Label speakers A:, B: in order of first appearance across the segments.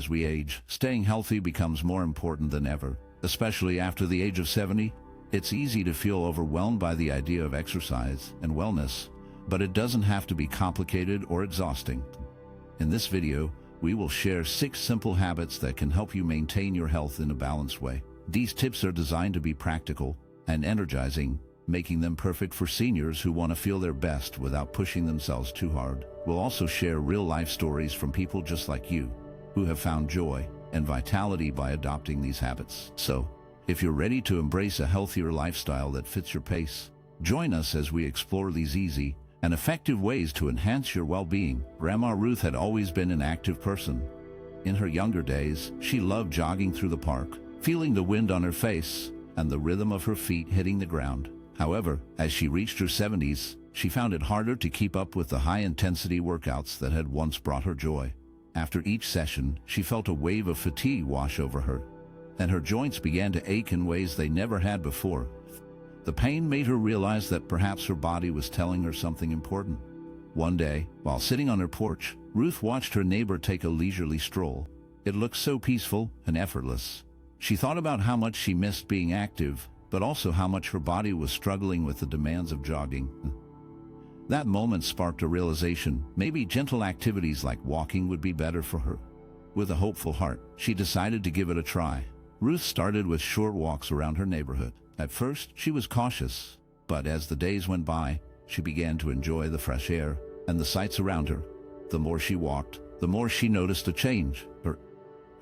A: As we age, staying healthy becomes more important than ever, especially after the age of 70. It's easy to feel overwhelmed by the idea of exercise and wellness, but it doesn't have to be complicated or exhausting. In this video, we will share 6 simple habits that can help you maintain your health in a balanced way. These tips are designed to be practical and energizing, making them perfect for seniors who want to feel their best without pushing themselves too hard. We'll also share real-life stories from people just like you, who have found joy and vitality by adopting these habits. So, if you're ready to embrace a healthier lifestyle that fits your pace, join us as we explore these easy and effective ways to enhance your well-being. Grandma Ruth had always been an active person. In her younger days, she loved jogging through the park, feeling the wind on her face and the rhythm of her feet hitting the ground. However, as she reached her 70s, she found it harder to keep up with the high-intensity workouts that had once brought her joy. After each session, she felt a wave of fatigue wash over her, and her joints began to ache in ways they never had before. The pain made her realize that perhaps her body was telling her something important. One day, while sitting on her porch, Ruth watched her neighbor take a leisurely stroll. It looked so peaceful and effortless. She thought about how much she missed being active, but also how much her body was struggling with the demands of jogging. That moment sparked a realization: maybe gentle activities like walking would be better for her. With a hopeful heart, she decided to give it a try. Ruth started with short walks around her neighborhood. At first, she was cautious, but as the days went by, she began to enjoy the fresh air and the sights around her. The more she walked, the more she noticed a change.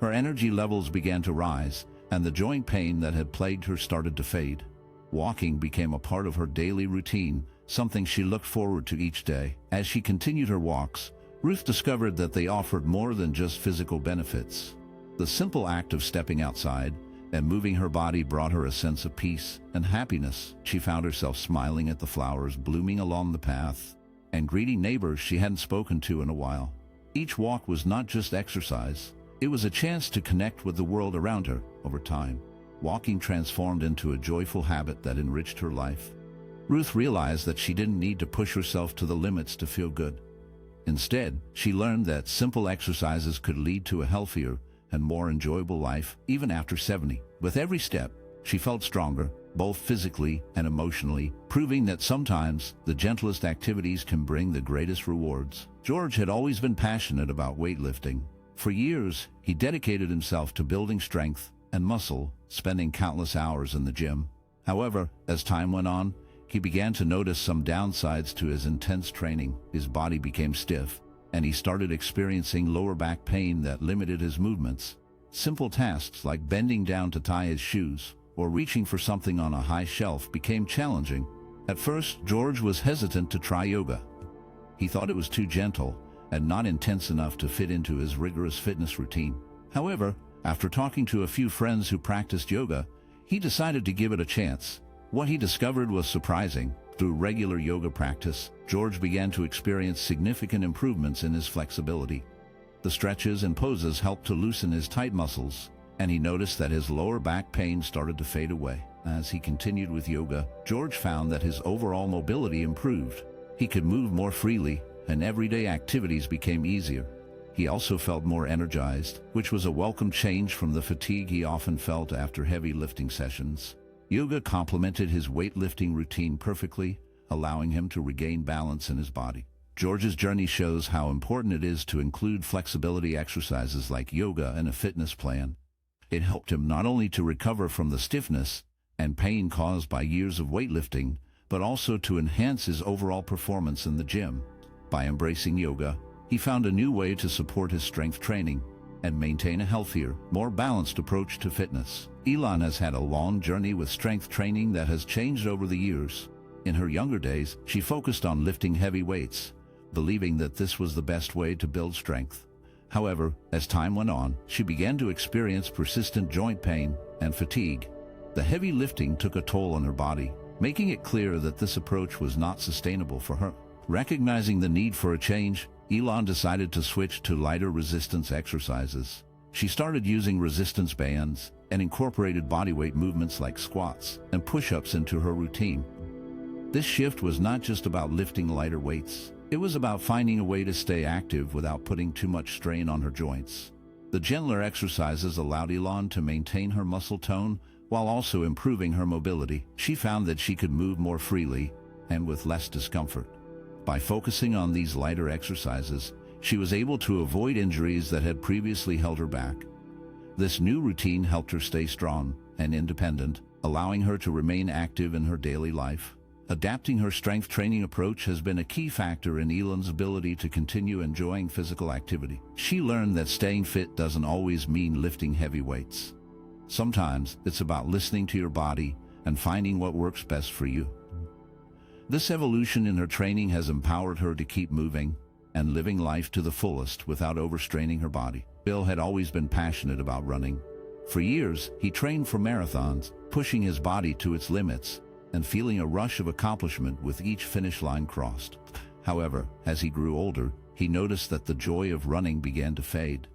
A: Her energy levels began to rise, and the joint pain that had plagued her started to fade. Walking became a part of her daily routine, something she looked forward to each day. As she continued her walks, Ruth discovered that they offered more than just physical benefits. The simple act of stepping outside and moving her body brought her a sense of peace and happiness. She found herself smiling at the flowers blooming along the path and greeting neighbors she hadn't spoken to in a while. Each walk was not just exercise, it was a chance to connect with the world around her. Over time, walking transformed into a joyful habit that enriched her life. Ruth realized that she didn't need to push herself to the limits to feel good. Instead, she learned that simple exercises could lead to a healthier and more enjoyable life even after 70. With every step, she felt stronger, both physically and emotionally, proving that sometimes the gentlest activities can bring the greatest rewards. George had always been passionate about weightlifting. For years, he dedicated himself to building strength and muscle, spending countless hours in the gym. However, as time went on, he began to notice some downsides to his intense training. His body became stiff, and he started experiencing lower back pain that limited his movements. Simple tasks like bending down to tie his shoes or reaching for something on a high shelf became challenging. At first, George was hesitant to try yoga. He thought it was too gentle and not intense enough to fit into his rigorous fitness routine. However, after talking to a few friends who practiced yoga, he decided to give it a chance. What he discovered was surprising. Through regular yoga practice, George began to experience significant improvements in his flexibility. The stretches and poses helped to loosen his tight muscles, and he noticed that his lower back pain started to fade away. As he continued with yoga, George found that his overall mobility improved. He could move more freely, and everyday activities became easier. He also felt more energized, which was a welcome change from the fatigue he often felt after heavy lifting sessions. Yoga complemented his weightlifting routine perfectly, allowing him to regain balance in his body. George's journey shows how important it is to include flexibility exercises like yoga in a fitness plan. It helped him not only to recover from the stiffness and pain caused by years of weightlifting, but also to enhance his overall performance in the gym. By embracing yoga, he found a new way to support his strength training and maintain a healthier, more balanced approach to fitness. Elon has had a long journey with strength training that has changed over the years. In her younger days, she focused on lifting heavy weights, believing that this was the best way to build strength. However, as time went on, she began to experience persistent joint pain and fatigue. The heavy lifting took a toll on her body, making it clear that this approach was not sustainable for her. Recognizing the need for a change, Elon decided to switch to lighter resistance exercises. She started using resistance bands and incorporated bodyweight movements like squats and push-ups into her routine. This shift was not just about lifting lighter weights. It was about finding a way to stay active without putting too much strain on her joints. The gentler exercises allowed Elon to maintain her muscle tone while also improving her mobility. She found that she could move more freely and with less discomfort. By focusing on these lighter exercises, she was able to avoid injuries that had previously held her back. This new routine helped her stay strong and independent, allowing her to remain active in her daily life. Adapting her strength training approach has been a key factor in Elon's ability to continue enjoying physical activity. She learned that staying fit doesn't always mean lifting heavy weights. Sometimes it's about listening to your body and finding what works best for you. This evolution in her training has empowered her to keep moving and living life to the fullest without overstraining her body. Bill had always been passionate about running. For years, he trained for marathons, pushing his body to its limits and feeling a rush of accomplishment with each finish line crossed. However, as he grew older, he noticed that the joy of running began to fade.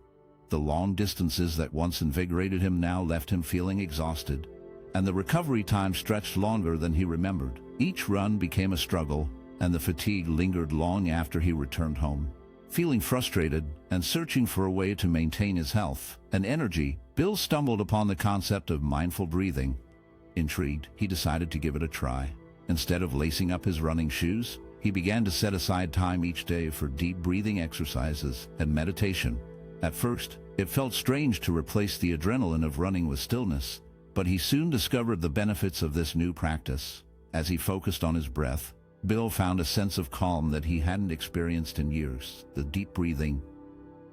A: The long distances that once invigorated him now left him feeling exhausted, and the recovery time stretched longer than he remembered. Each run became a struggle, and the fatigue lingered long after he returned home. Feeling frustrated and searching for a way to maintain his health and energy, Bill stumbled upon the concept of mindful breathing. Intrigued, he decided to give it a try. Instead of lacing up his running shoes, he began to set aside time each day for deep breathing exercises and meditation. At first, it felt strange to replace the adrenaline of running with stillness, but he soon discovered the benefits of this new practice. As he focused on his breath, Bill found a sense of calm that he hadn't experienced in years. The deep breathing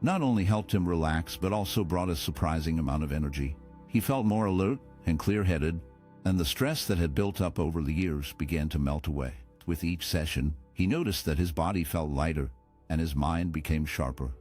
A: not only helped him relax but also brought a surprising amount of energy. He felt more alert and clear-headed, and the stress that had built up over the years began to melt away. With each session, he noticed that his body felt lighter and his mind became sharper.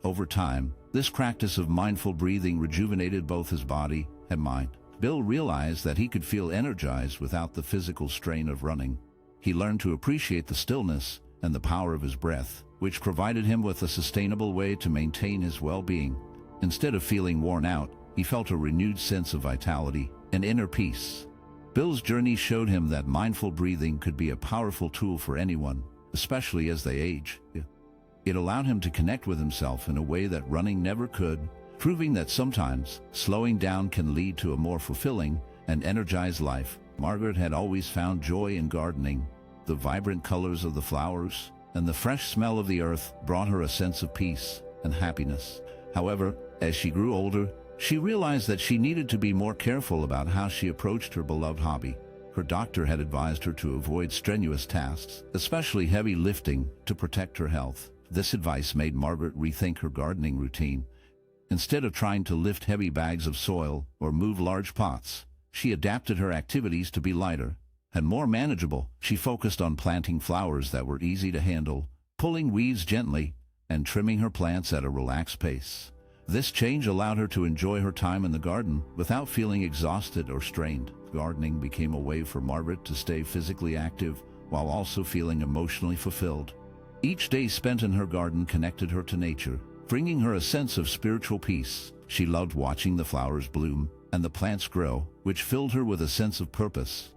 A: Over time, this practice of mindful breathing rejuvenated both his body and mind. Bill realized that he could feel energized without the physical strain of running. He learned to appreciate the stillness and the power of his breath, which provided him with a sustainable way to maintain his well-being. Instead of feeling worn out, he felt a renewed sense of vitality and inner peace. Bill's journey showed him that mindful breathing could be a powerful tool for anyone, especially as they age. It allowed him to connect with himself in a way that running never could, proving that sometimes slowing down can lead to a more fulfilling and energized life. Margaret had always found joy in gardening. The vibrant colors of the flowers and the fresh smell of the earth brought her a sense of peace and happiness. However, as she grew older, she realized that she needed to be more careful about how she approached her beloved hobby. Her doctor had advised her to avoid strenuous tasks, especially heavy lifting, to protect her health. This advice made Margaret rethink her gardening routine. Instead of trying to lift heavy bags of soil or move large pots, she adapted her activities to be lighter and more manageable. She focused on planting flowers that were easy to handle, pulling weeds gently, and trimming her plants at a relaxed pace. This change allowed her to enjoy her time in the garden without feeling exhausted or strained. Gardening became a way for Margaret to stay physically active while also feeling emotionally fulfilled. Each day spent in her garden connected her to nature, bringing her a sense of spiritual peace. She loved watching the flowers bloom and the plants grow, which filled her with a sense of purpose.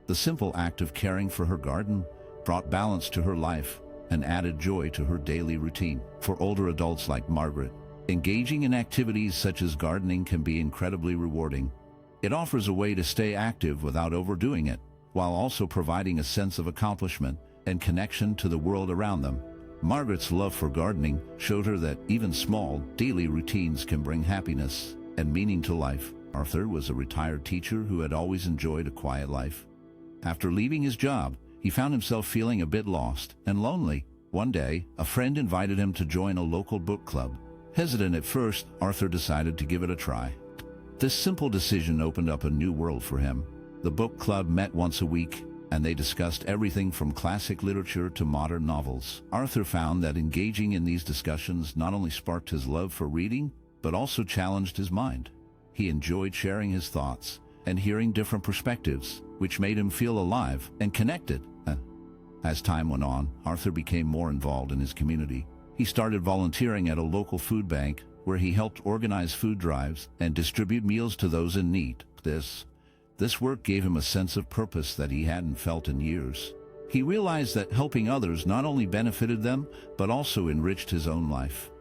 A: The simple act of caring for her garden brought balance to her life and added joy to her daily routine. For older adults like Margaret, engaging in activities such as gardening can be incredibly rewarding. It offers a way to stay active without overdoing it, while also providing a sense of accomplishment and connection to the world around them. Margaret's love for gardening showed her that even small, daily routines can bring happiness and meaning to life. Arthur was a retired teacher who had always enjoyed a quiet life. After leaving his job, he found himself feeling a bit lost and lonely. One day, a friend invited him to join a local book club. Hesitant at first, Arthur decided to give it a try. This simple decision opened up a new world for him. The book club met once a week, and they discussed everything from classic literature to modern novels. Arthur found that engaging in these discussions not only sparked his love for reading, but also challenged his mind. He enjoyed sharing his thoughts and hearing different perspectives, which made him feel alive and connected. As time went on, Arthur became more involved in his community. He started volunteering at a local food bank, where he helped organize food drives and distribute meals to those in need. This work gave him a sense of purpose that he hadn't felt in years. He realized that helping others not only benefited them, but also enriched his own life.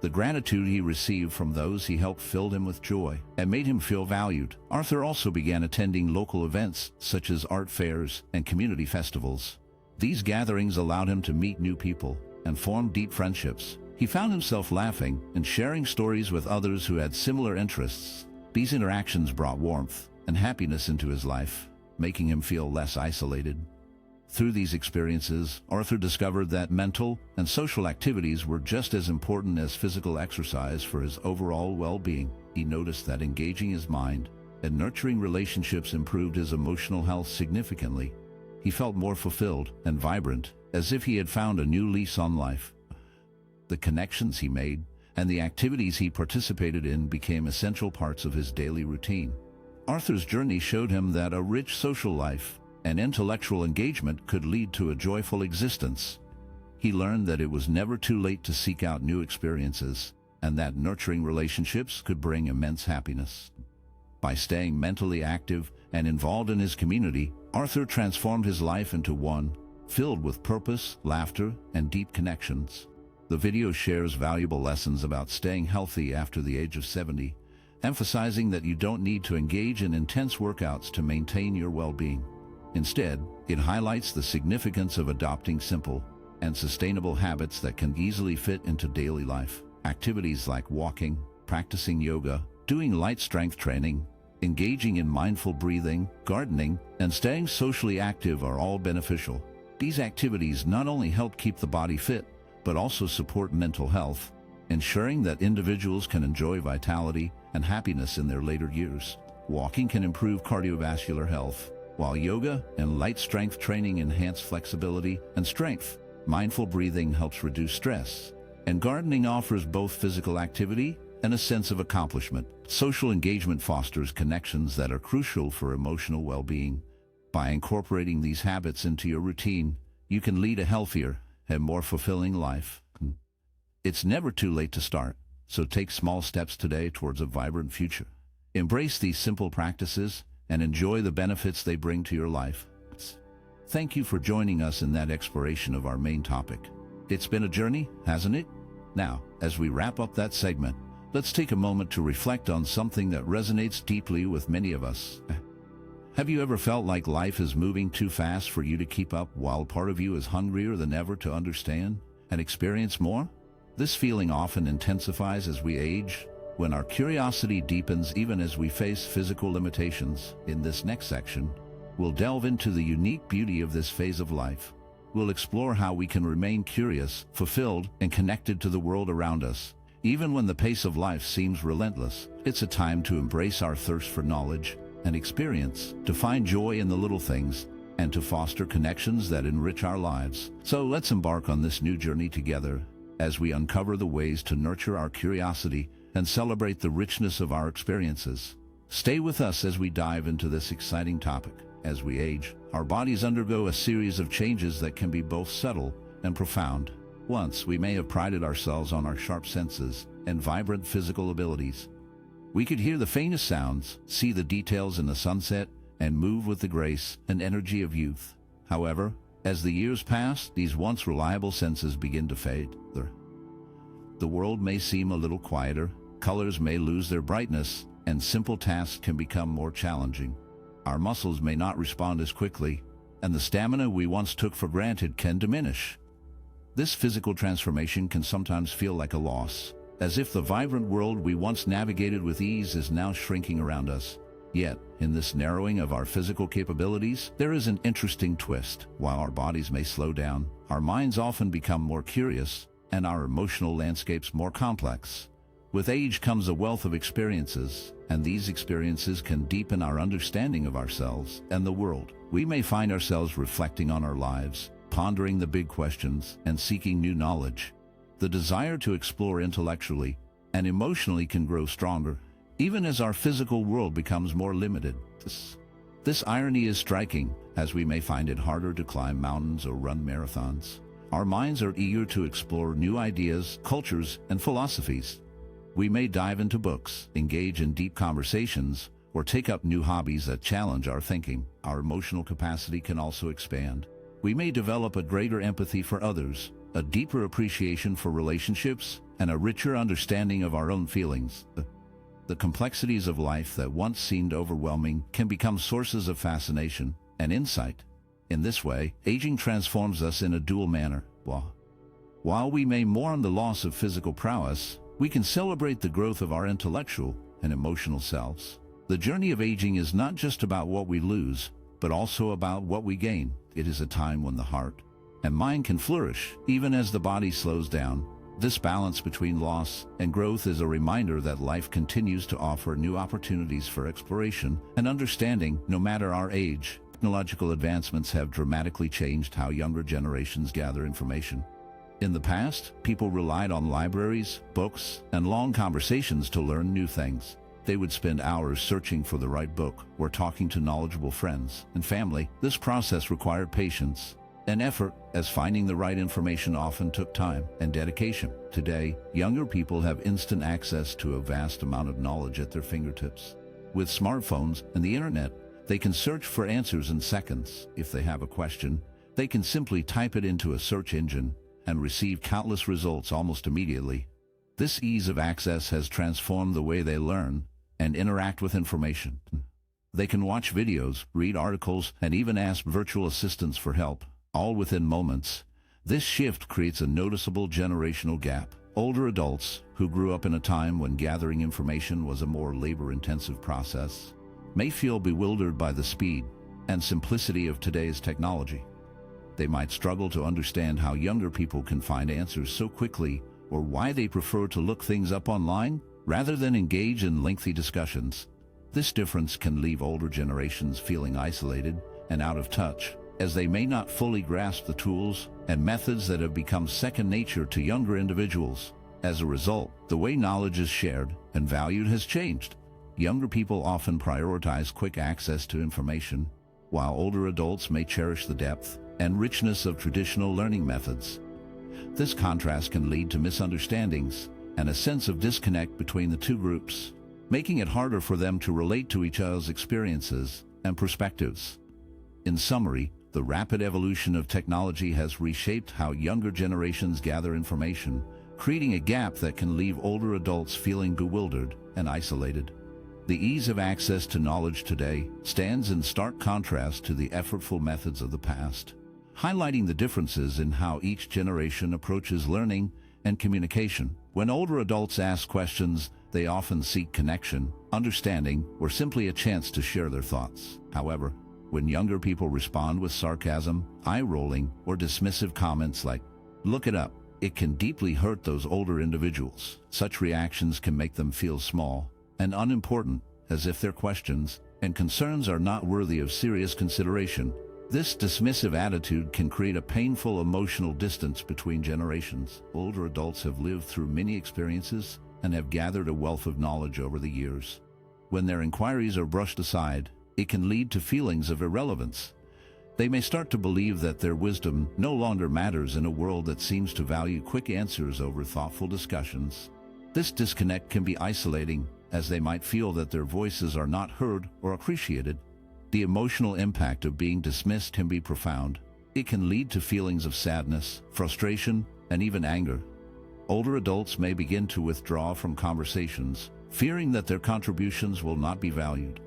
A: The gratitude he received from those he helped filled him with joy and made him feel valued. Arthur also began attending local events such as art fairs and community festivals. These gatherings allowed him to meet new people and form deep friendships. He found himself laughing and sharing stories with others who had similar interests. These interactions brought warmth and happiness into his life, making him feel less isolated. Through these experiences, Arthur discovered that mental and social activities were just as important as physical exercise for his overall well-being. He noticed that engaging his mind and nurturing relationships improved his emotional health significantly. He felt more fulfilled and vibrant, as if he had found a new lease on life. The connections he made and the activities he participated in became essential parts of his daily routine. Arthur's journey showed him that a rich social life and intellectual engagement could lead to a joyful existence. He learned that it was never too late to seek out new experiences, and that nurturing relationships could bring immense happiness. By staying mentally active and involved in his community, Arthur transformed his life into one filled with purpose, laughter, and deep connections. The video shares valuable lessons about staying healthy after the age of 70, emphasizing that you don't need to engage in intense workouts to maintain your well-being. Instead, it highlights the significance of adopting simple and sustainable habits that can easily fit into daily life. Activities like walking, practicing yoga, doing light strength training, engaging in mindful breathing, gardening, and staying socially active are all beneficial. These activities not only help keep the body fit, but also support mental health, ensuring that individuals can enjoy vitality and happiness in their later years. Walking can improve cardiovascular health, while yoga and light strength training enhance flexibility and strength. Mindful breathing helps reduce stress, and gardening offers both physical activity and a sense of accomplishment. Social engagement fosters connections that are crucial for emotional well-being. By incorporating these habits into your routine, you can lead a healthier and more fulfilling life. It's never too late to start, so take small steps today towards a vibrant future. Embrace these simple practices and enjoy the benefits they bring to your life. Thank you for joining us in that exploration of our main topic. It's been a journey, hasn't it? Now, as we wrap up that segment, let's take a moment to reflect on something that resonates deeply with many of us. Have you ever felt like life is moving too fast for you to keep up, while part of you is hungrier than ever to understand and experience more? This feeling often intensifies as we age, when our curiosity deepens even as we face physical limitations. In this next section, we'll delve into the unique beauty of this phase of life. We'll explore how we can remain curious, fulfilled, and connected to the world around us. Even when the pace of life seems relentless, it's a time to embrace our thirst for knowledge and experience, to find joy in the little things, and to foster connections that enrich our lives. So let's embark on this new journey together as we uncover the ways to nurture our curiosity and celebrate the richness of our experiences. Stay with us as we dive into this exciting topic. As we age, our bodies undergo a series of changes that can be both subtle and profound. Once, we may have prided ourselves on our sharp senses and vibrant physical abilities. We could hear the faintest sounds, see the details in the sunset, and move with the grace and energy of youth. However, as the years pass, these once reliable senses begin to fade. The world may seem a little quieter, colors may lose their brightness, and simple tasks can become more challenging. Our muscles may not respond as quickly, and the stamina we once took for granted can diminish. This physical transformation can sometimes feel like a loss, as if the vibrant world we once navigated with ease is now shrinking around us. Yet, in this narrowing of our physical capabilities, there is an interesting twist. While our bodies may slow down, our minds often become more curious, and our emotional landscapes more complex. With age comes a wealth of experiences, and these experiences can deepen our understanding of ourselves and the world. We may find ourselves reflecting on our lives, pondering the big questions, and seeking new knowledge. The desire to explore intellectually and emotionally can grow stronger, even as our physical world becomes more limited. This irony is striking, as we may find it harder to climb mountains or run marathons. Our minds are eager to explore new ideas, cultures, and philosophies. We may dive into books, engage in deep conversations, or take up new hobbies that challenge our thinking. Our emotional capacity can also expand. We may develop a greater empathy for others, a deeper appreciation for relationships, and a richer understanding of our own feelings. The complexities of life that once seemed overwhelming can become sources of fascination and insight. In this way, aging transforms us in a dual manner. While we may mourn the loss of physical prowess, we can celebrate the growth of our intellectual and emotional selves. The journey of aging is not just about what we lose, but also about what we gain. It is a time when the heart and mind can flourish, even as the body slows down. This balance between loss and growth is a reminder that life continues to offer new opportunities for exploration and understanding, no matter our age. Technological advancements have dramatically changed how younger generations gather information. In the past, people relied on libraries, books, and long conversations to learn new things. They would spend hours searching for the right book or talking to knowledgeable friends and family. This process required patience and effort, as finding the right information often took time and dedication. Today, younger people have instant access to a vast amount of knowledge at their fingertips. With smartphones and the internet, they can search for answers in seconds. If they have a question, they can simply type it into a search engine and receive countless results almost immediately. This ease of access has transformed the way they learn and interact with information. They can watch videos, read articles, and even ask virtual assistants for help, all within moments. This shift creates a noticeable generational gap. Older adults, who grew up in a time when gathering information was a more labor-intensive process, may feel bewildered by the speed and simplicity of today's technology. They might struggle to understand how younger people can find answers so quickly, or why they prefer to look things up online rather than engage in lengthy discussions. This difference can leave older generations feeling isolated and out of touch, as they may not fully grasp the tools and methods that have become second nature to younger individuals. As a result, the way knowledge is shared and valued has changed. Younger people often prioritize quick access to information, while older adults may cherish the depth and richness of traditional learning methods. This contrast can lead to misunderstandings and a sense of disconnect between the two groups, making it harder for them to relate to each other's experiences and perspectives. In summary, the rapid evolution of technology has reshaped how younger generations gather information, creating a gap that can leave older adults feeling bewildered and isolated. The ease of access to knowledge today stands in stark contrast to the effortful methods of the past, highlighting the differences in how each generation approaches learning and communication. When older adults ask questions, they often seek connection, understanding, or simply a chance to share their thoughts. However, when younger people respond with sarcasm, eye-rolling, or dismissive comments like, "Look it up," it can deeply hurt those older individuals. Such reactions can make them feel small and unimportant, as if their questions and concerns are not worthy of serious consideration. This dismissive attitude can create a painful emotional distance between generations. Older adults have lived through many experiences and have gathered a wealth of knowledge over the years. When their inquiries are brushed aside, it can lead to feelings of irrelevance. They may start to believe that their wisdom no longer matters in a world that seems to value quick answers over thoughtful discussions. This disconnect can be isolating, as they might feel that their voices are not heard or appreciated. The emotional impact of being dismissed can be profound. It can lead to feelings of sadness, frustration, and even anger. Older adults may begin to withdraw from conversations, fearing that their contributions will not be valued.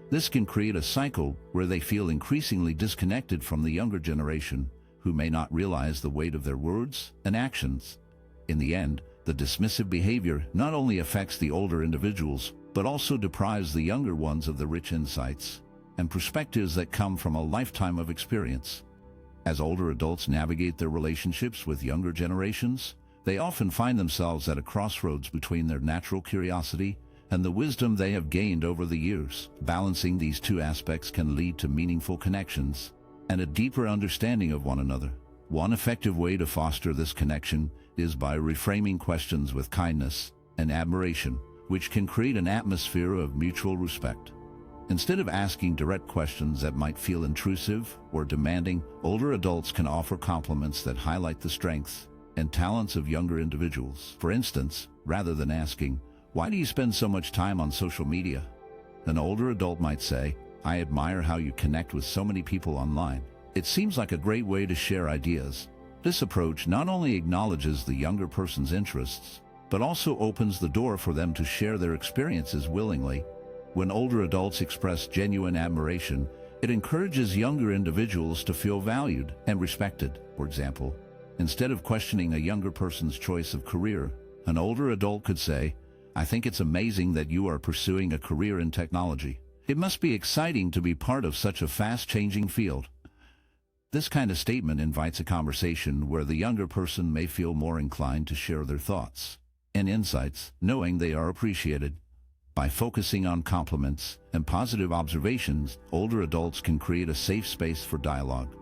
A: This can create a cycle where they feel increasingly disconnected from the younger generation, who may not realize the weight of their words and actions. In the end, the dismissive behavior not only affects the older individuals, but also deprives the younger ones of the rich insights and perspectives that come from a lifetime of experience. As older adults navigate their relationships with younger generations, they often find themselves at a crossroads between their natural curiosity and the wisdom they have gained over the years. Balancing these two aspects can lead to meaningful connections and a deeper understanding of one another. One effective way to foster this connection is by reframing questions with kindness and admiration, which can create an atmosphere of mutual respect. Instead of asking direct questions that might feel intrusive or demanding, older adults can offer compliments that highlight the strengths and talents of younger individuals. For instance, rather than asking, "Why do you spend so much time on social media?" an older adult might say, "I admire how you connect with so many people online. It seems like a great way to share ideas." This approach not only acknowledges the younger person's interests, but also opens the door for them to share their experiences willingly. When older adults express genuine admiration, it encourages younger individuals to feel valued and respected. For example, instead of questioning a younger person's choice of career, an older adult could say, "I think it's amazing that you are pursuing a career in technology. It must be exciting to be part of such a fast-changing field." This kind of statement invites a conversation where the younger person may feel more inclined to share their thoughts and insights, knowing they are appreciated. By focusing on compliments and positive observations, older adults can create a safe space for dialogue.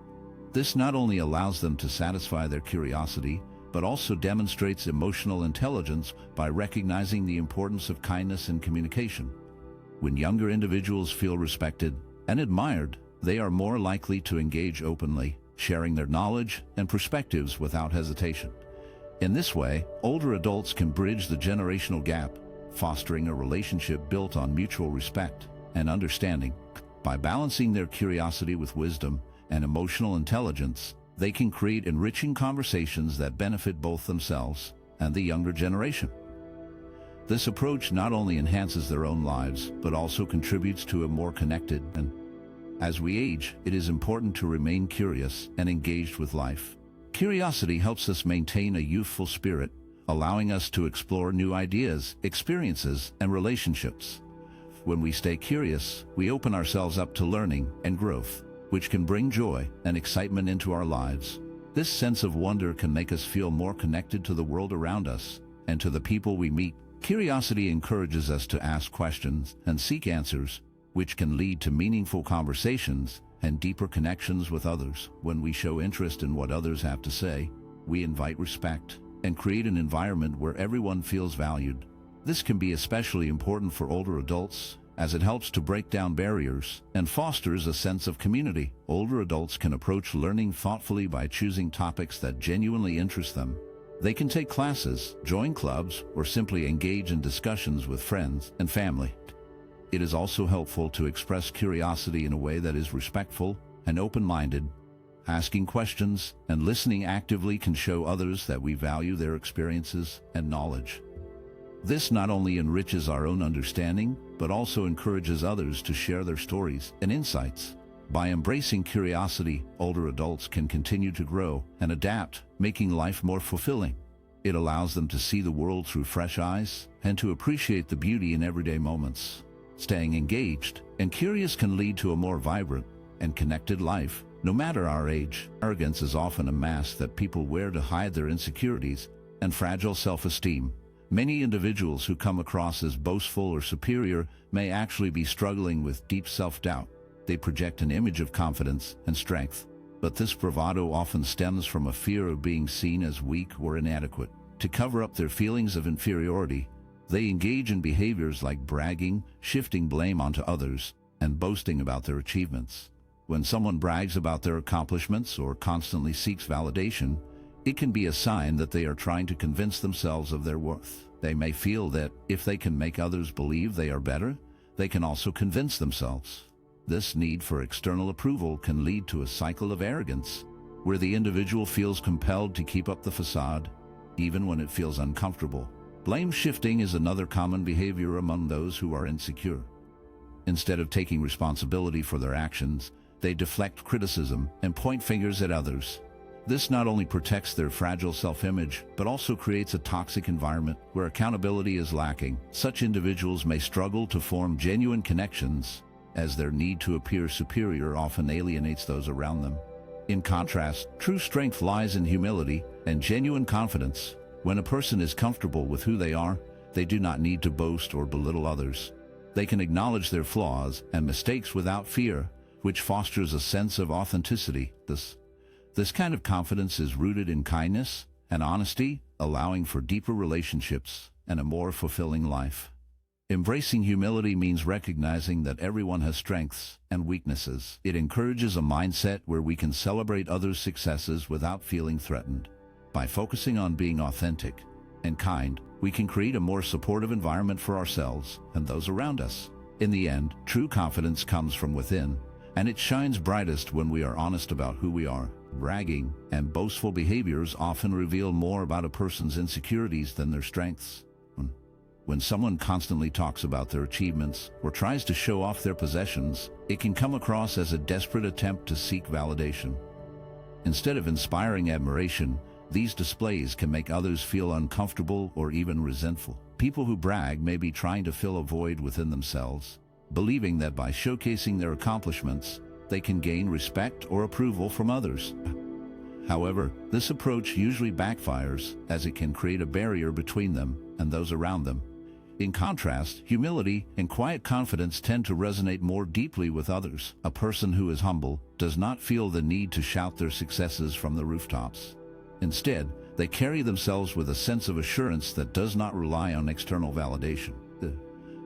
A: This not only allows them to satisfy their curiosity, but also demonstrates emotional intelligence by recognizing the importance of kindness and communication. When younger individuals feel respected and admired, they are more likely to engage openly, sharing their knowledge and perspectives without hesitation. In this way, older adults can bridge the generational gap, fostering a relationship built on mutual respect and understanding. By balancing their curiosity with wisdom and emotional intelligence, they can create enriching conversations that benefit both themselves and the younger generation. This approach not only enhances their own lives, but also contributes to a more connected and as we age, it is important to remain curious and engaged with life. Curiosity helps us maintain a youthful spirit, allowing us to explore new ideas, experiences, and relationships. When we stay curious, we open ourselves up to learning and growth, which can bring joy and excitement into our lives. This sense of wonder can make us feel more connected to the world around us and to the people we meet. Curiosity encourages us to ask questions and seek answers, which can lead to meaningful conversations and deeper connections with others. When we show interest in what others have to say, we invite respect and create an environment where everyone feels valued. This can be especially important for older adults, as it helps to break down barriers and fosters a sense of community. Older adults can approach learning thoughtfully by choosing topics that genuinely interest them. They can take classes, join clubs, or simply engage in discussions with friends and family. It is also helpful to express curiosity in a way that is respectful and open-minded. Asking questions and listening actively can show others that we value their experiences and knowledge. This not only enriches our own understanding, but also encourages others to share their stories and insights. By embracing curiosity, older adults can continue to grow and adapt, making life more fulfilling. It allows them to see the world through fresh eyes and to appreciate the beauty in everyday moments. Staying engaged and curious can lead to a more vibrant and connected life. No matter our age, arrogance is often a mask that people wear to hide their insecurities and fragile self-esteem. Many individuals who come across as boastful or superior may actually be struggling with deep self-doubt. They project an image of confidence and strength, but this bravado often stems from a fear of being seen as weak or inadequate. To cover up their feelings of inferiority, they engage in behaviors like bragging, shifting blame onto others, and boasting about their achievements. When someone brags about their accomplishments or constantly seeks validation, it can be a sign that they are trying to convince themselves of their worth. They may feel that if they can make others believe they are better, they can also convince themselves. This need for external approval can lead to a cycle of arrogance, where the individual feels compelled to keep up the facade, even when it feels uncomfortable. Blame shifting is another common behavior among those who are insecure. Instead of taking responsibility for their actions, they deflect criticism and point fingers at others. This not only protects their fragile self-image, but also creates a toxic environment where accountability is lacking. Such individuals may struggle to form genuine connections, as their need to appear superior often alienates those around them. In contrast, true strength lies in humility and genuine confidence. When a person is comfortable with who they are, they do not need to boast or belittle others. They can acknowledge their flaws and mistakes without fear, which fosters a sense of authenticity. This kind of confidence is rooted in kindness and honesty, allowing for deeper relationships and a more fulfilling life. Embracing humility means recognizing that everyone has strengths and weaknesses. It encourages a mindset where we can celebrate others' successes without feeling threatened. By focusing on being authentic and kind, we can create a more supportive environment for ourselves and those around us. In the end, true confidence comes from within, and it shines brightest when we are honest about who we are. Bragging and boastful behaviors often reveal more about a person's insecurities than their strengths. When someone constantly talks about their achievements or tries to show off their possessions, it can come across as a desperate attempt to seek validation. Instead of inspiring admiration, these displays can make others feel uncomfortable or even resentful. People who brag may be trying to fill a void within themselves, believing that by showcasing their accomplishments, they can gain respect or approval from others. However, this approach usually backfires, as it can create a barrier between them and those around them. In contrast, humility and quiet confidence tend to resonate more deeply with others. A person who is humble does not feel the need to shout their successes from the rooftops. Instead, they carry themselves with a sense of assurance that does not rely on external validation.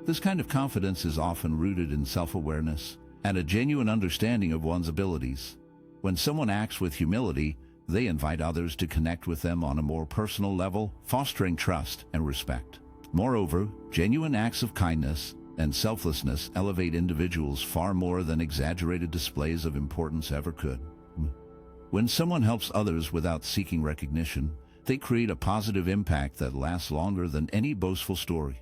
A: This kind of confidence is often rooted in self-awareness and a genuine understanding of one's abilities. When someone acts with humility, they invite others to connect with them on a more personal level, fostering trust and respect. Moreover, genuine acts of kindness and selflessness elevate individuals far more than exaggerated displays of importance ever could. When someone helps others without seeking recognition, they create a positive impact that lasts longer than any boastful story.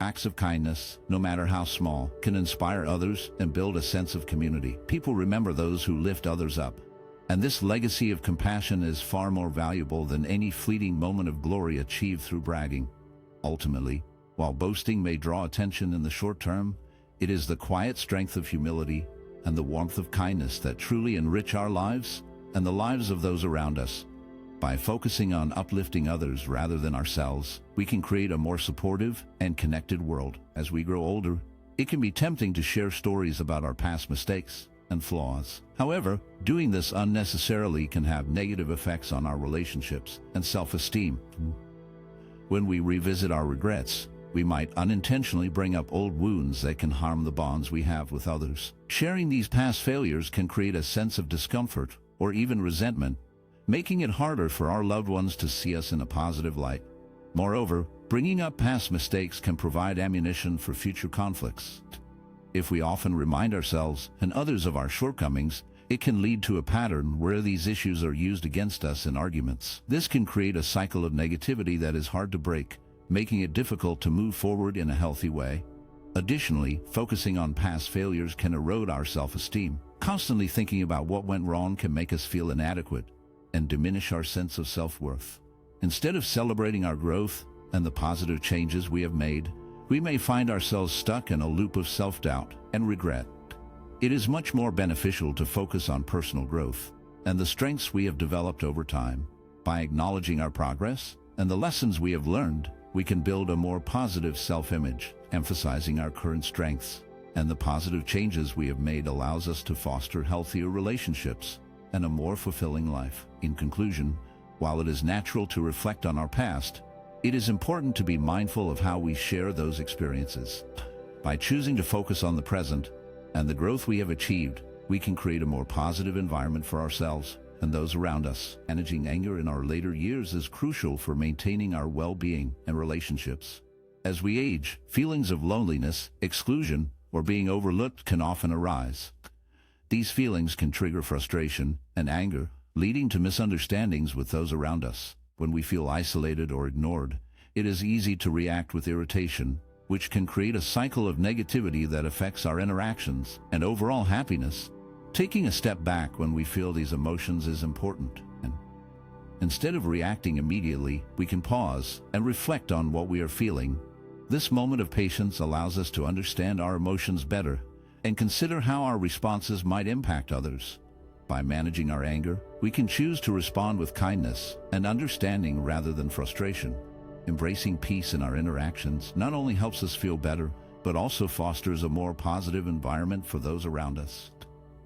A: Acts of kindness, no matter how small, can inspire others and build a sense of community. People remember those who lift others up. And this legacy of compassion is far more valuable than any fleeting moment of glory achieved through bragging. Ultimately, while boasting may draw attention in the short term, it is the quiet strength of humility and the warmth of kindness that truly enrich our lives and the lives of those around us. By focusing on uplifting others rather than ourselves, we can create a more supportive and connected world. As we grow older, it can be tempting to share stories about our past mistakes and flaws. However, doing this unnecessarily can have negative effects on our relationships and self-esteem. When we revisit our regrets, we might unintentionally bring up old wounds that can harm the bonds we have with others. Sharing these past failures can create a sense of discomfort or even resentment, making it harder for our loved ones to see us in a positive light. Moreover, bringing up past mistakes can provide ammunition for future conflicts. If we often remind ourselves and others of our shortcomings, it can lead to a pattern where these issues are used against us in arguments. This can create a cycle of negativity that is hard to break, making it difficult to move forward in a healthy way. Additionally, focusing on past failures can erode our self-esteem. Constantly thinking about what went wrong can make us feel inadequate and diminish our sense of self-worth. Instead of celebrating our growth and the positive changes we have made, we may find ourselves stuck in a loop of self-doubt and regret. It is much more beneficial to focus on personal growth and the strengths we have developed over time. By acknowledging our progress and the lessons we have learned, we can build a more positive self-image. Emphasizing our current strengths and the positive changes we have made allows us to foster healthier relationships and a more fulfilling life. In conclusion, while it is natural to reflect on our past, it is important to be mindful of how we share those experiences. By choosing to focus on the present and the growth we have achieved, we can create a more positive environment for ourselves and those around us. Managing anger in our later years is crucial for maintaining our well-being and relationships. As we age, feelings of loneliness, exclusion, or being overlooked can often arise. These feelings can trigger frustration and anger, leading to misunderstandings with those around us. When we feel isolated or ignored, it is easy to react with irritation, which can create a cycle of negativity that affects our interactions and overall happiness. Taking a step back when we feel these emotions is important, and instead of reacting immediately, we can pause and reflect on what we are feeling. This moment of patience allows us to understand our emotions better and consider how our responses might impact others. By managing our anger, we can choose to respond with kindness and understanding rather than frustration. Embracing peace in our interactions not only helps us feel better, but also fosters a more positive environment for those around us.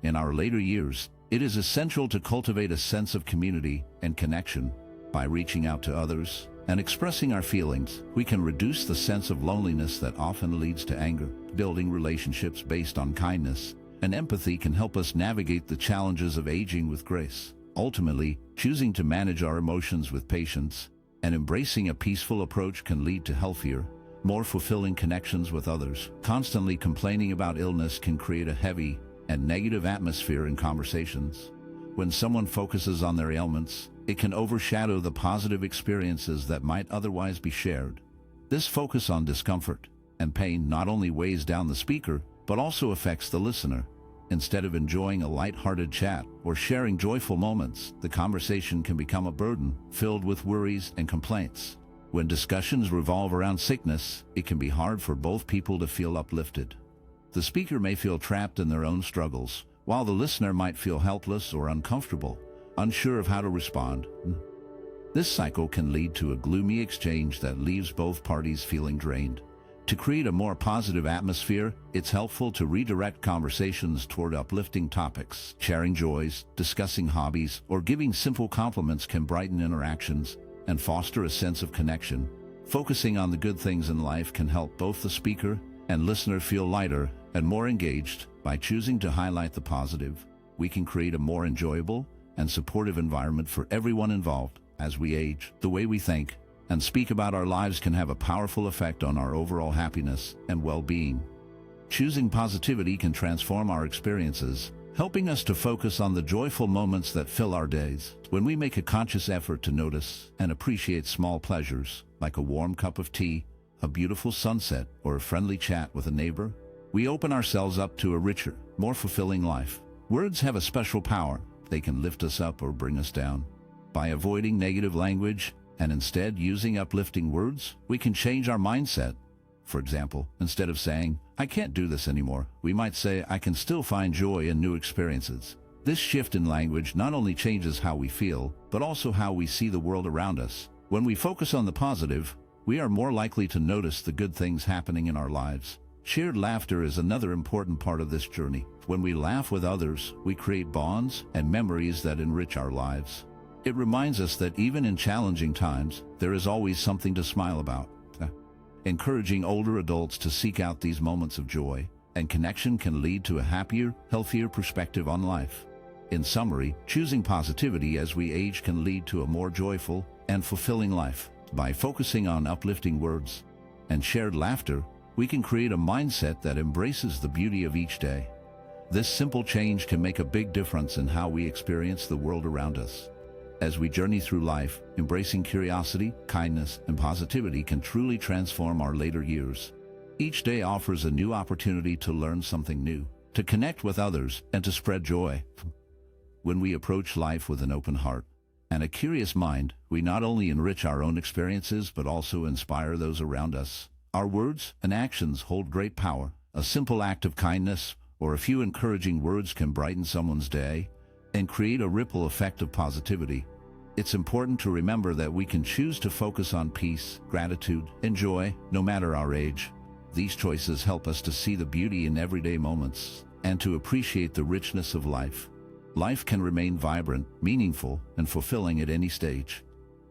A: In our later years, it is essential to cultivate a sense of community and connection. By reaching out to others and expressing our feelings, we can reduce the sense of loneliness that often leads to anger. Building relationships based on kindness and empathy can help us navigate the challenges of aging with grace. Ultimately, choosing to manage our emotions with patience and embracing a peaceful approach can lead to healthier, more fulfilling connections with others. Constantly complaining about illness can create a heavy and negative atmosphere in conversations. When someone focuses on their ailments, it can overshadow the positive experiences that might otherwise be shared. This focus on discomfort and pain not only weighs down the speaker, but also affects the listener. Instead of enjoying a light-hearted chat or sharing joyful moments, the conversation can become a burden, filled with worries and complaints. When discussions revolve around sickness, it can be hard for both people to feel uplifted. The speaker may feel trapped in their own struggles, while the listener might feel helpless or uncomfortable, unsure of how to respond. This cycle can lead to a gloomy exchange that leaves both parties feeling drained. To create a more positive atmosphere, it's helpful to redirect conversations toward uplifting topics. Sharing joys, discussing hobbies, or giving simple compliments can brighten interactions and foster a sense of connection. Focusing on the good things in life can help both the speaker and listener feel lighter and more engaged. By choosing to highlight the positive, we can create a more enjoyable and supportive environment for everyone involved. As we age, the way we think and speak about our lives can have a powerful effect on our overall happiness and well-being. Choosing positivity can transform our experiences, helping us to focus on the joyful moments that fill our days. When we make a conscious effort to notice and appreciate small pleasures, like a warm cup of tea, a beautiful sunset, or a friendly chat with a neighbor, we open ourselves up to a richer, more fulfilling life. Words have a special power. They can lift us up or bring us down. By avoiding negative language and instead using uplifting words, we can change our mindset. For example, instead of saying, "I can't do this anymore," we might say, "I can still find joy in new experiences." This shift in language not only changes how we feel, but also how we see the world around us. When we focus on the positive, we are more likely to notice the good things happening in our lives. Shared laughter is another important part of this journey. When we laugh with others, we create bonds and memories that enrich our lives. It reminds us that even in challenging times, there is always something to smile about. Encouraging older adults to seek out these moments of joy and connection can lead to a happier, healthier perspective on life. In summary, choosing positivity as we age can lead to a more joyful and fulfilling life. By focusing on uplifting words and shared laughter, we can create a mindset that embraces the beauty of each day. This simple change can make a big difference in how we experience the world around us. As we journey through life, embracing curiosity, kindness, and positivity can truly transform our later years. Each day offers a new opportunity to learn something new, to connect with others, and to spread joy. When we approach life with an open heart and a curious mind, we not only enrich our own experiences but also inspire those around us. Our words and actions hold great power. A simple act of kindness or a few encouraging words can brighten someone's day and create a ripple effect of positivity. It's important to remember that we can choose to focus on peace, gratitude, and joy, no matter our age. These choices help us to see the beauty in everyday moments and to appreciate the richness of life. Life can remain vibrant, meaningful, and fulfilling at any stage.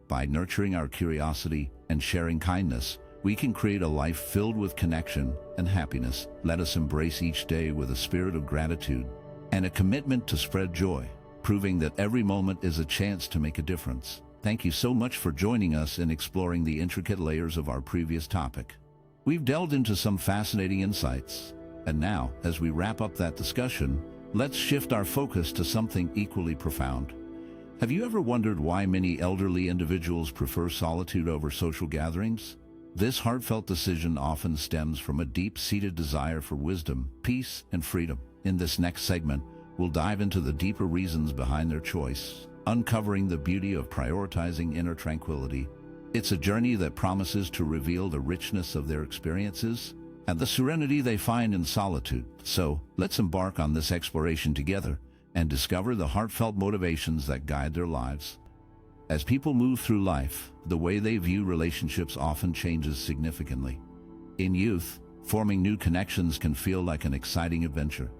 A: By nurturing our curiosity and sharing kindness, we can create a life filled with connection and happiness. Let us embrace each day with a spirit of gratitude and a commitment to spread joy, proving that every moment is a chance to make a difference. Thank you so much for joining us in exploring the intricate layers of our previous topic. We've delved into some fascinating insights, and now, as we wrap up that discussion, let's shift our focus to something equally profound. Have you ever wondered why many elderly individuals prefer solitude over social gatherings? This heartfelt decision often stems from a deep-seated desire for wisdom, peace, and freedom. In this next segment, we'll dive into the deeper reasons behind their choice, uncovering the beauty of prioritizing inner tranquility. It's a journey that promises to reveal the richness of their experiences and the serenity they find in solitude. So, let's embark on this exploration together and discover the heartfelt motivations that guide their lives. As people move through life, the way they view relationships often changes significantly. In youth, forming new connections can feel like an exciting adventure.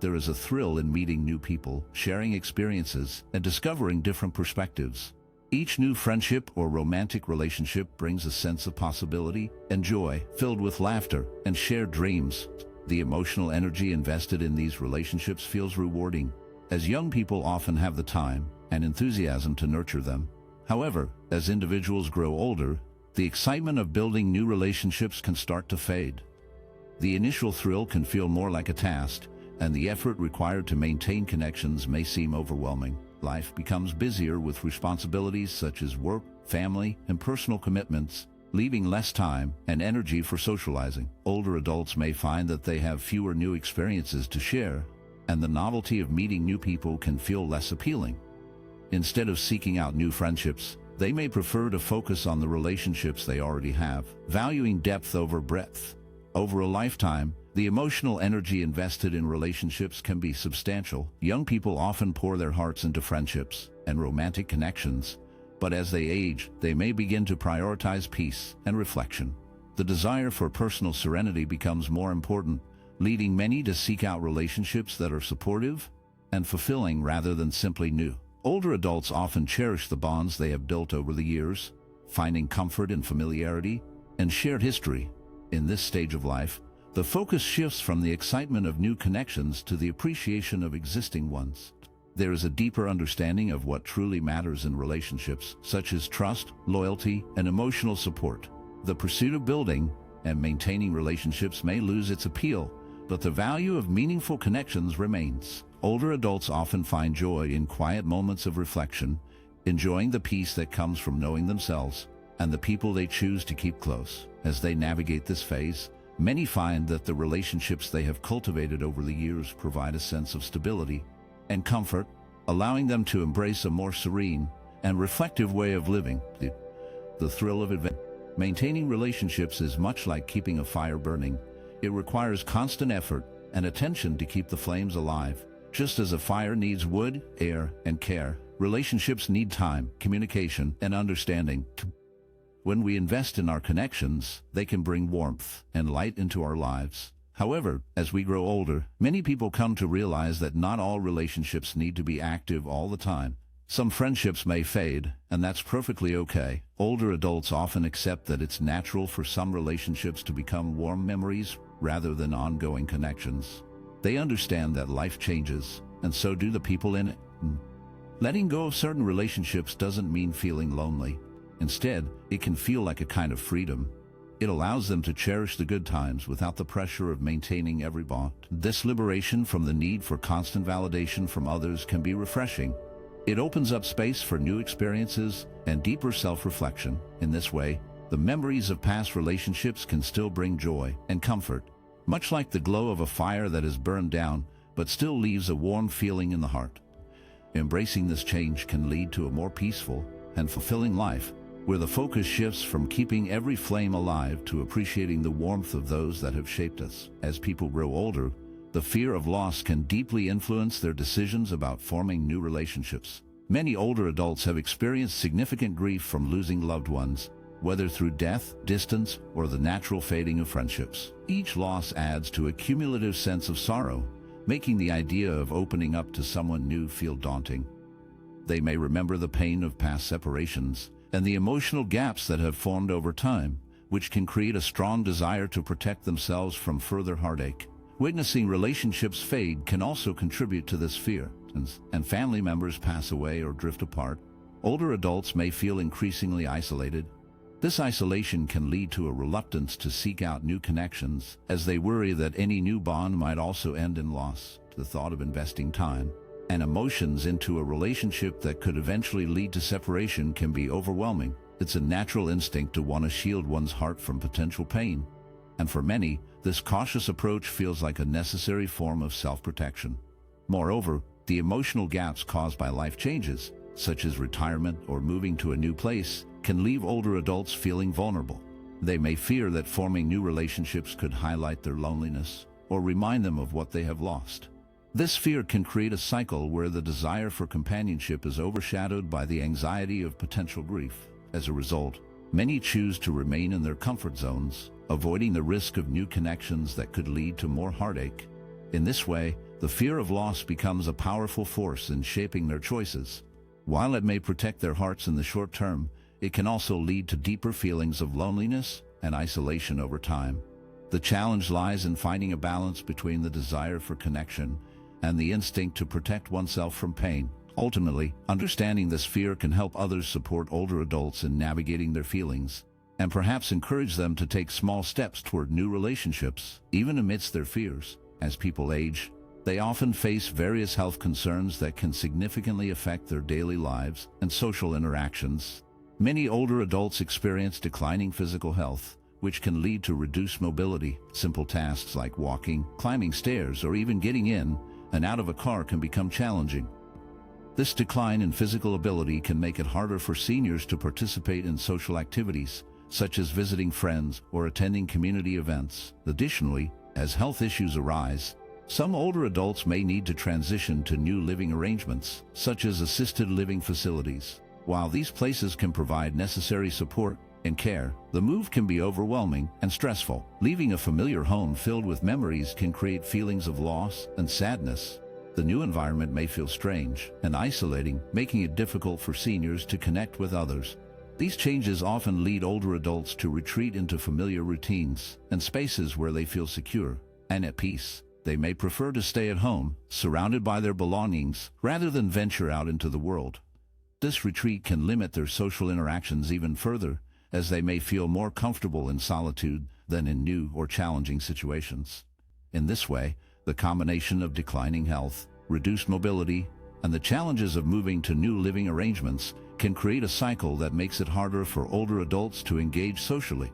A: There is a thrill in meeting new people, sharing experiences, and discovering different perspectives. Each new friendship or romantic relationship brings a sense of possibility and joy, filled with laughter and shared dreams. The emotional energy invested in these relationships feels rewarding, as young people often have the time and enthusiasm to nurture them. However, as individuals grow older, the excitement of building new relationships can start to fade. The initial thrill can feel more like a task, and the effort required to maintain connections may seem overwhelming. life becomes busier with responsibilities such as work, family, and personal commitments, leaving less time and energy for socializing. Older adults may find that they have fewer new experiences to share, and the novelty of meeting new people can feel less appealing. Instead of seeking out new friendships, they may prefer to focus on the relationships they already have, valuing depth over breadth. Over a lifetime, the emotional energy invested in relationships can be substantial. Young people often pour their hearts into friendships and romantic connections, but as they age, they may begin to prioritize peace and reflection. The desire for personal serenity becomes more important, leading many to seek out relationships that are supportive and fulfilling rather than simply new. Older adults often cherish the bonds they have built over the years, finding comfort in familiarity and shared history. In this stage of life, the focus shifts from the excitement of new connections to the appreciation of existing ones. There is a deeper understanding of what truly matters in relationships, such as trust, loyalty, and emotional support. The pursuit of building and maintaining relationships may lose its appeal, but the value of meaningful connections remains. Older adults often find joy in quiet moments of reflection, enjoying the peace that comes from knowing themselves and the people they choose to keep close. As they navigate this phase, many find that the relationships they have cultivated over the years provide a sense of stability and comfort, allowing them to embrace a more serene and reflective way of living. The thrill of adventure. Maintaining relationships is much like keeping a fire burning. It requires constant effort and attention to keep the flames alive. Just as a fire needs wood, air, and care, relationships need time, communication, and understanding. When we invest in our connections, they can bring warmth and light into our lives. However, as we grow older, many people come to realize that not all relationships need to be active all the time. Some friendships may fade, and that's perfectly okay. Older adults often accept that it's natural for some relationships to become warm memories rather than ongoing connections. They understand that life changes, and so do the people in it. Letting go of certain relationships doesn't mean feeling lonely. Instead, it can feel like a kind of freedom. It allows them to cherish the good times without the pressure of maintaining every bond. This liberation from the need for constant validation from others can be refreshing. It opens up space for new experiences and deeper self-reflection. In this way, the memories of past relationships can still bring joy and comfort, much like the glow of a fire that is burned down but still leaves a warm feeling in the heart. Embracing this change can lead to a more peaceful and fulfilling life, where the focus shifts from keeping every flame alive to appreciating the warmth of those that have shaped us. As people grow older, the fear of loss can deeply influence their decisions about forming new relationships. Many older adults have experienced significant grief from losing loved ones, whether through death, distance, or the natural fading of friendships. Each loss adds to a cumulative sense of sorrow, making the idea of opening up to someone new feel daunting. They may remember the pain of past separations and the emotional gaps that have formed over time, which can create a strong desire to protect themselves from further heartache. Witnessing relationships fade can also contribute to this fear, and family members pass away or drift apart. Older adults may feel increasingly isolated. This isolation can lead to a reluctance to seek out new connections, as they worry that any new bond might also end in loss. The thought of investing time and emotions into a relationship that could eventually lead to separation can be overwhelming. It's a natural instinct to want to shield one's heart from potential pain, and for many, this cautious approach feels like a necessary form of self-protection. Moreover, the emotional gaps caused by life changes, such as retirement or moving to a new place, can leave older adults feeling vulnerable. They may fear that forming new relationships could highlight their loneliness or remind them of what they have lost. This fear can create a cycle where the desire for companionship is overshadowed by the anxiety of potential grief. As a result, many choose to remain in their comfort zones, avoiding the risk of new connections that could lead to more heartache. In this way, the fear of loss becomes a powerful force in shaping their choices. While it may protect their hearts in the short term, it can also lead to deeper feelings of loneliness and isolation over time. The challenge lies in finding a balance between the desire for connection and the instinct to protect oneself from pain. Ultimately, understanding this fear can help others support older adults in navigating their feelings, and perhaps encourage them to take small steps toward new relationships, even amidst their fears. As people age, They often face various health concerns that can significantly affect their daily lives and social interactions. Many older adults experience declining physical health, which can lead to reduced mobility. Simple tasks like walking, climbing stairs, or even getting in and out of a car can become challenging. This decline in physical ability can make it harder for seniors to participate in social activities, such as visiting friends or attending community events. Additionally, as health issues arise, some older adults may need to transition to new living arrangements, such as assisted living facilities. While these places can provide necessary support and care, the move can be overwhelming and stressful. Leaving a familiar home filled with memories can create feelings of loss and sadness. The new environment may feel strange and isolating, making it difficult for seniors to connect with others. These changes often lead older adults to retreat into familiar routines and spaces where they feel secure and at peace. They may prefer to stay at home, surrounded by their belongings, rather than venture out into the world. This retreat can limit their social interactions even further, as they may feel more comfortable in solitude than in new or challenging situations. In this way, the combination of declining health, reduced mobility, and the challenges of moving to new living arrangements can create a cycle that makes it harder for older adults to engage socially.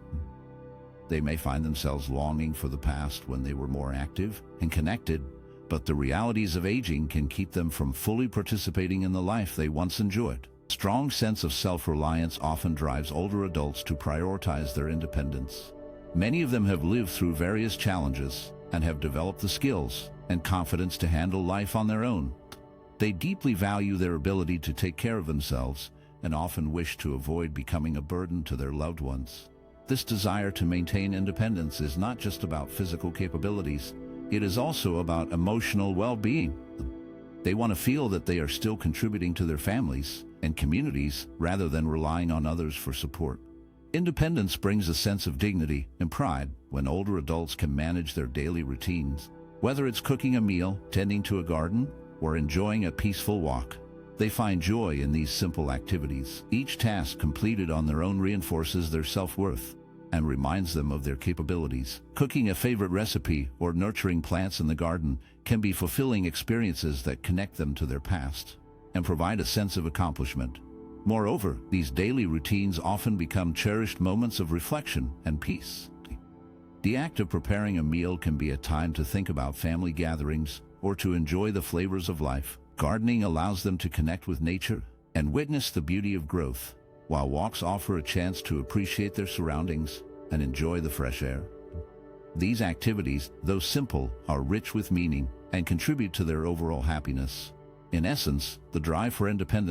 A: They may find themselves longing for the past when they were more active and connected, but the realities of aging can keep them from fully participating in the life they once enjoyed. A strong sense of self-reliance often drives older adults to prioritize their independence. Many of them have lived through various challenges and have developed the skills and confidence to handle life on their own. They deeply value their ability to take care of themselves and often wish to avoid becoming a burden to their loved ones. This desire to maintain independence is not just about physical capabilities, it is also about emotional well-being. They want to feel that they are still contributing to their families and communities rather than relying on others for support. Independence brings a sense of dignity and pride when older adults can manage their daily routines. Whether it's cooking a meal, tending to a garden, or enjoying a peaceful walk, they find joy in these simple activities. Each task completed on their own reinforces their self-worth and reminds them of their capabilities. Cooking a favorite recipe or nurturing plants in the garden can be fulfilling experiences that connect them to their past and provide a sense of accomplishment. Moreover, these daily routines often become cherished moments of reflection and peace. The act of preparing a meal can be a time to think about family gatherings or to enjoy the flavors of life. Gardening allows them to connect with nature and witness the beauty of growth, while walks offer a chance to appreciate their surroundings and enjoy the fresh air. These activities, though simple, are rich with meaning and contribute to their overall happiness. In essence, the drive for independence